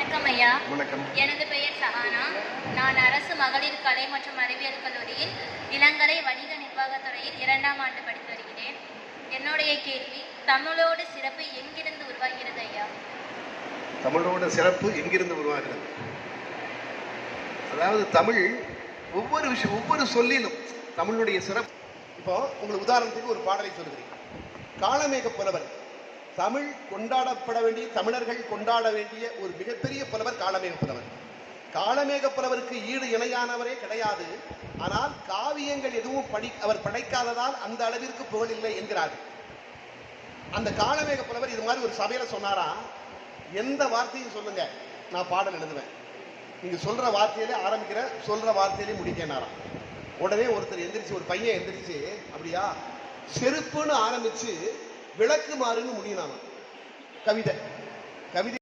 வணக்கம் ஐயா. வணக்கம். எனது பெயர் சஹானா. நான் அரசு மகளிர் கலை மற்றும் அறிவியல் கல்லூரியில் இளங்கலை வணிக நிர்வாகத் துறையில் 2ஆம் ஆண்டு படித்து வருகிறேன். என்னுடைய கேள்வி, தமிழோட சிறப்பு எங்கிருந்து உருவாகிறது ஐயா? தமிழோட சிறப்பு எங்கிருந்து உருவாகிறது? அதாவது தமிழ் ஒவ்வொரு சொல்லிலும் தமிழுடைய சிறப்பு. இப்போ உங்களுக்கு உதாரணத்துக்கு ஒரு பாடலை சொல்கிறேன். காளமேக புலவர், தமிழ் கொண்டாடப்பட வேண்டிய, தமிழர்கள் கொண்டாட வேண்டிய ஒரு மிகப்பெரிய புலவர் காளமேக புலவர். காளமேக புலவருக்கு ஈடு இணையானவரே கிடையாது. ஆனால் காவியங்கள் எதுவும் அவர் படைக்காததால் அந்த அளவிற்கு புகழ் இல்லை என்கிறார்கள். அந்த காளமேக புலவர் இது மாதிரி ஒரு சபையில சொன்னாரா, எந்த வார்த்தையும் சொல்லுங்க, நான் பாடல் எழுதுவேன். நீங்க சொல்ற வார்த்தையிலே ஆரம்பிக்கிற, சொல்ற வார்த்தையிலே முடிக்கிறாராம். உடனே ஒருத்தர் எந்திரிச்சு, ஒரு பையன் எந்திரிச்சு, அப்படியா செருப்புன்னு ஆரம்பிச்சு விளக்குமாறுன்னு முடியும். கவிதை